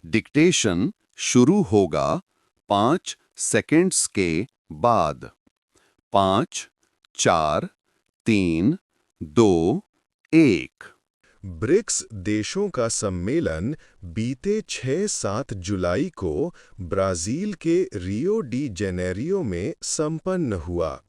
Dictation शुरू होगा 5 seconds के बाद। 5, 4, 3, 2, 1। ब्रिक्स देशों का सम्मेलन बीते 6-7 जुलाई को ब्राजील के रियो डी जेनेरियो में संपन्न हुआ,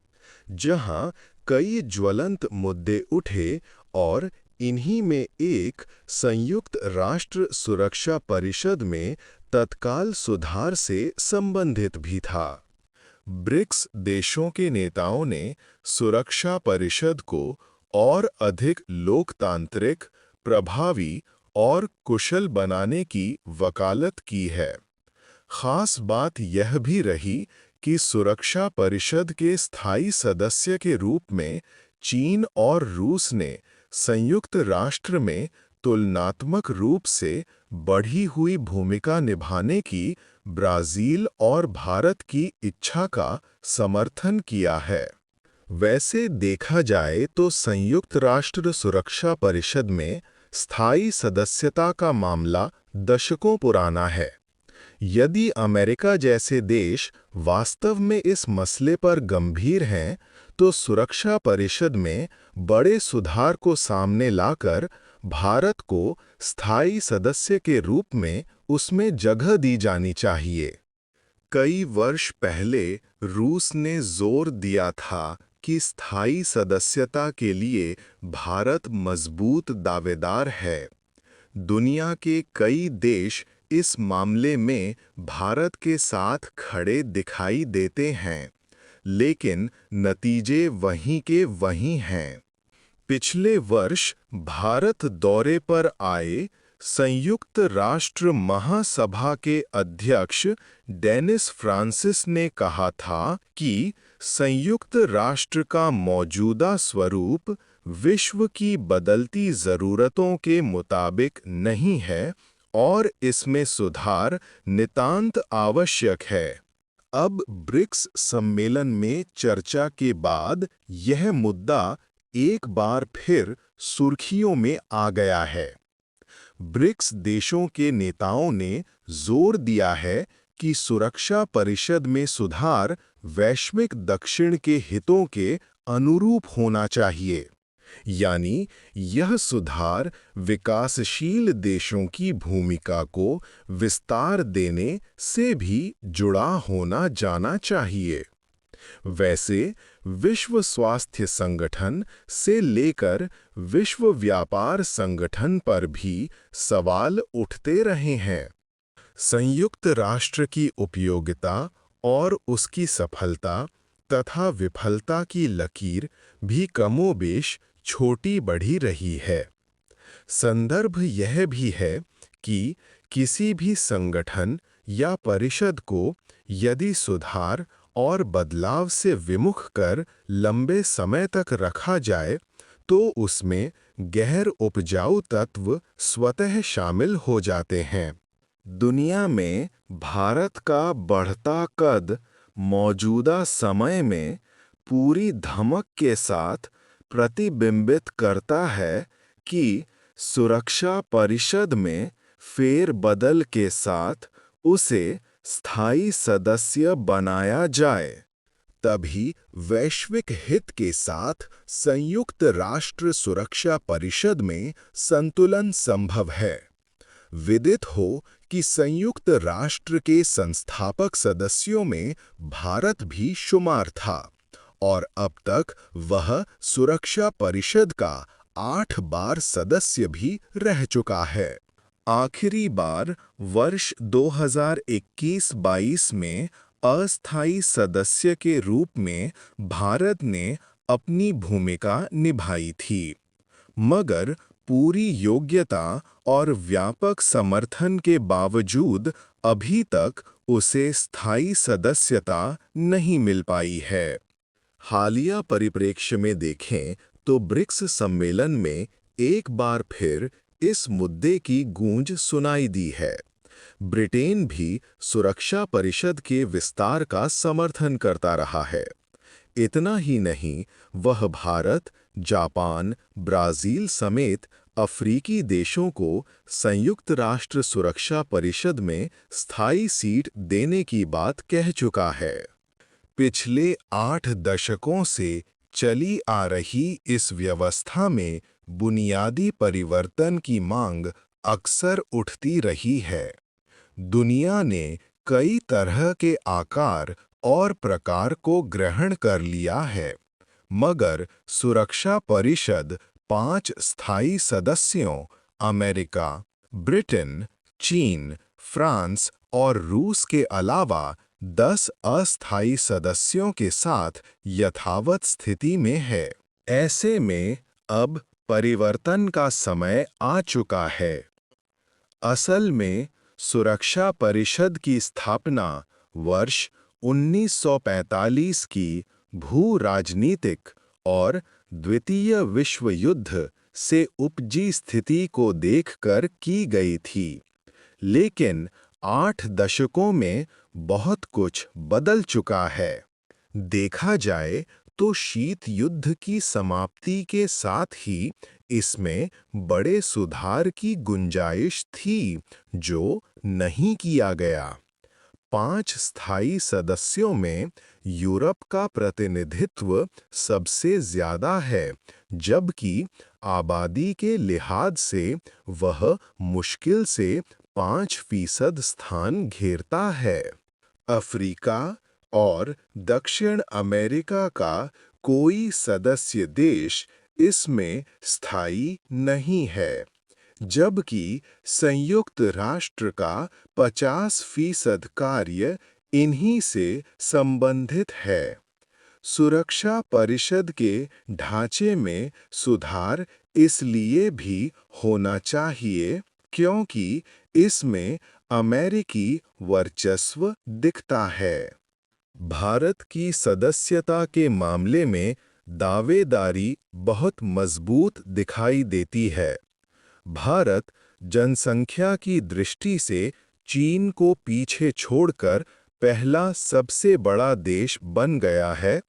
जहां कई ज्वलंत मुद्दे उठे और इन्हीं में एक संयुक्त राष्ट्र सुरक्षा परिषद में तत्काल सुधार से संबंधित भी था। ब्रिक्स देशों के नेताओं ने सुरक्षा परिषद को और अधिक लोकतांत्रिक, प्रभावी और कुशल बनाने की वकालत की है। खास बात यह भी रही कि सुरक्षा परिषद के स्थायी सदस्य के रूप में चीन और रूस ने संयुक्त राष्ट्र में तुलनात्मक रूप से बढ़ी हुई भूमिका निभाने की ब्राजील और भारत की इच्छा का समर्थन किया है। वैसे देखा जाए तो संयुक्त राष्ट्र सुरक्षा परिषद में स्थायी सदस्यता का मामला दशकों पुराना है। यदि अमेरिका जैसे देश वास्तव में इस मसले पर गंभीर हैं, तो सुरक्षा परिषद में बड़े सुधार को सामने लाकर भारत को स्थायी सदस्य के रूप में उसमें जगह दी जानी चाहिए। कई वर्ष पहले रूस ने जोर दिया था कि स्थायी सदस्यता के लिए भारत मजबूत दावेदार है। दुनिया के कई देश इस मामले में भारत के साथ खड़े दिखाई देते हैं, लेकिन नतीजे वहीं के वहीं हैं। पिछले वर्ष भारत दौरे पर आए संयुक्त राष्ट्र महासभा के अध्यक्ष डेनिस फ्रांसिस ने कहा था कि संयुक्त राष्ट्र का मौजूदा स्वरूप विश्व की बदलती ज़रूरतों के मुताबिक नहीं है और इसमें सुधार नितांत आवश्यक है। अब ब्रिक्स सम्मेलन में चर्चा के बाद यह मुद्दा एक बार फिर सुर्खियों में आ गया है। ब्रिक्स देशों के नेताओं ने जोर दिया है कि सुरक्षा परिषद में सुधार वैश्विक दक्षिण के हितों के अनुरूप होना चाहिए, यानी यह सुधार विकासशील देशों की भूमिका को विस्तार देने से भी जुड़ा होना जाना चाहिए। वैसे विश्व स्वास्थ्य संगठन से लेकर विश्व व्यापार संगठन पर भी सवाल उठते रहे हैं। संयुक्त राष्ट्र की उपयोगिता और उसकी सफलता तथा विफलता की लकीर भी कमोबेश छोटी बढ़ी रही है। संदर्भ यह भी है कि किसी भी संगठन या परिषद को यदि सुधार और बदलाव से विमुख कर लंबे समय तक रखा जाए, तो उसमें गैर उपजाऊ तत्व स्वतः शामिल हो जाते हैं। दुनिया में भारत का बढ़ता कद मौजूदा समय में पूरी धमक के साथ प्रतिबिंबित करता है कि सुरक्षा परिषद में फेरबदल के साथ उसे स्थायी सदस्य बनाया जाए, तभी वैश्विक हित के साथ संयुक्त राष्ट्र सुरक्षा परिषद में संतुलन संभव है। विदित हो कि संयुक्त राष्ट्र के संस्थापक सदस्यों में भारत भी शुमार था और अब तक वह सुरक्षा परिषद का 8 बार सदस्य भी रह चुका है। आखिरी बार वर्ष 2021-22 में अस्थायी सदस्य के रूप में भारत ने अपनी भूमिका निभाई थी, मगर पूरी योग्यता और व्यापक समर्थन के बावजूद अभी तक उसे स्थायी सदस्यता नहीं मिल पाई है। हालिया परिप्रेक्ष्य में देखें तो ब्रिक्स सम्मेलन में एक बार फिर इस मुद्दे की गूंज सुनाई दी है। ब्रिटेन भी सुरक्षा परिषद के विस्तार का समर्थन करता रहा है। इतना ही नहीं, वह भारत, जापान, ब्राजील समेत अफ्रीकी देशों को संयुक्त राष्ट्र सुरक्षा परिषद में स्थायी सीट देने की बात कह चुका है। पिछले 8 दशकों से चली आ रही इस व्यवस्था में बुनियादी परिवर्तन की मांग अक्सर उठती रही है। दुनिया ने कई तरह के आकार और प्रकार को ग्रहण कर लिया है, मगर सुरक्षा परिषद 5 स्थायी सदस्यों अमेरिका, ब्रिटेन, चीन, फ्रांस और रूस के अलावा 10 अस्थायी सदस्यों के साथ यथावत स्थिति में है। ऐसे में अब परिवर्तन का समय आ चुका है। असल में सुरक्षा परिषद की स्थापना वर्ष 1945 की भू-राजनीतिक और द्वितीय विश्व युद्ध से उपजी स्थिति को देखकर की गई थी, लेकिन 8 दशकों में बहुत कुछ बदल चुका है। देखा जाए तो शीत युद्ध की समाप्ति के साथ ही इसमें बड़े सुधार की गुंजाइश थी, जो नहीं किया गया। 5 स्थायी सदस्यों में यूरोप का प्रतिनिधित्व सबसे ज्यादा है, जबकि आबादी के लिहाज से वह मुश्किल से 5% स्थान घेरता है। अफ्रीका और दक्षिण अमेरिका का कोई सदस्य देश इसमें स्थायी नहीं है, जबकि संयुक्त राष्ट्र का 50% कार्य इन्हीं से संबंधित है। सुरक्षा परिषद के ढांचे में सुधार इसलिए भी होना चाहिए क्योंकि इसमें अमेरिकी वर्चस्व दिखता है। भारत की सदस्यता के मामले में दावेदारी बहुत मजबूत दिखाई देती है। भारत जनसंख्या की दृष्टि से चीन को पीछे छोड़कर पहला सबसे बड़ा देश बन गया है,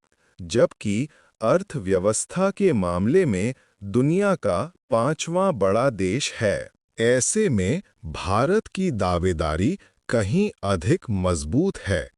जबकि अर्थव्यवस्था के मामले में दुनिया का 5वां बड़ा देश है। ऐसे में भारत की दावेदारी कहीं अधिक मजबूत है।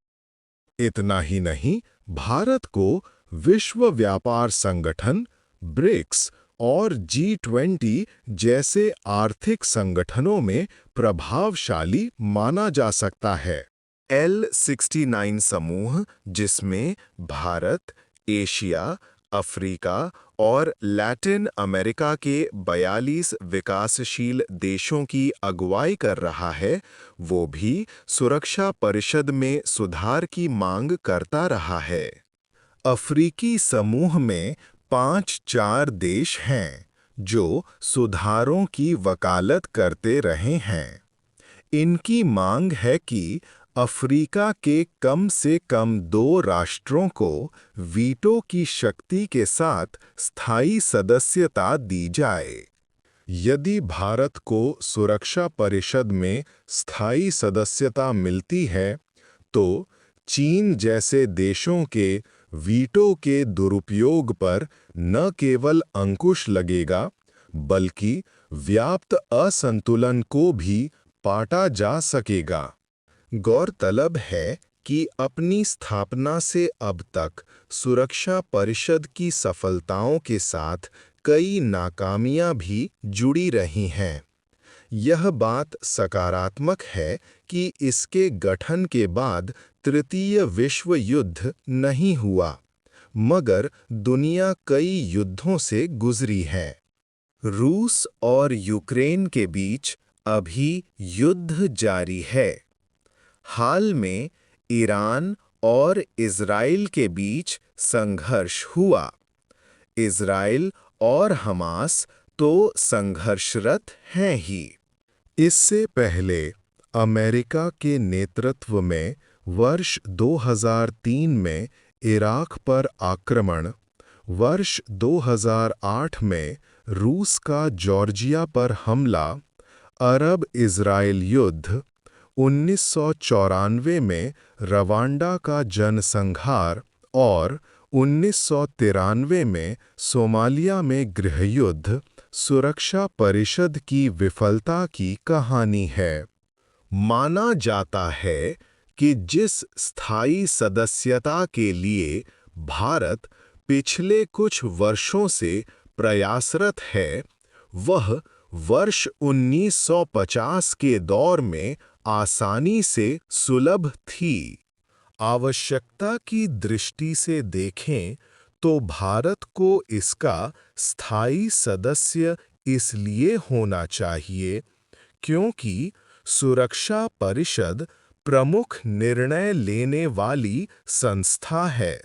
इतना ही नहीं, भारत को विश्व व्यापार संगठन, ब्रिक्स और G20 जैसे आर्थिक संगठनों में प्रभावशाली माना जा सकता है। L69 समूह, जिसमें भारत, एशिया, अफ्रीका और लैटिन अमेरिका के 42 विकासशील देशों की अगुवाई कर रहा है, वो भी सुरक्षा परिषद में सुधार की मांग करता रहा है। अफ्रीकी समूह में 5-4 देश हैं, जो सुधारों की वकालत करते रहे हैं। इनकी मांग है कि अफ्रीका के कम से कम 2 राष्ट्रों को वीटो की शक्ति के साथ स्थायी सदस्यता दी जाए। यदि भारत को सुरक्षा परिषद में स्थायी सदस्यता मिलती है, तो चीन जैसे देशों के वीटो के दुरुपयोग पर न केवल अंकुश लगेगा, बल्कि व्याप्त असंतुलन को भी पाटा जा सकेगा। गौरतलब है कि अपनी स्थापना से अब तक सुरक्षा परिषद की सफलताओं के साथ कई नाकामियां भी जुड़ी रही हैं। यह बात सकारात्मक है कि इसके गठन के बाद तृतीय विश्व युद्ध नहीं हुआ, मगर दुनिया कई युद्धों से गुजरी है। रूस और यूक्रेन के बीच अभी युद्ध जारी है। हाल में ईरान और इज़राइल के बीच संघर्ष हुआ। इज़राइल और हमास तो संघर्षरत हैं ही। इससे पहले अमेरिका के नेतृत्व में वर्ष 2003 में इराक पर आक्रमण, वर्ष 2008 में रूस का जॉर्जिया पर हमला, अरब-इज़राइल युद्ध, 1994 में रवांडा का जनसंहार और 1993 में सोमालिया में गृहयुद्ध सुरक्षा परिषद की विफलता की कहानी है। माना जाता है कि जिस स्थायी सदस्यता के लिए भारत पिछले कुछ वर्षों से प्रयासरत है, वह वर्ष 1950 के दौर में आसानी से सुलभ थी। आवश्यकता की दृष्टि से देखें तो भारत को इसका स्थायी सदस्य इसलिए होना चाहिए क्योंकि सुरक्षा परिषद प्रमुख निर्णय लेने वाली संस्था है।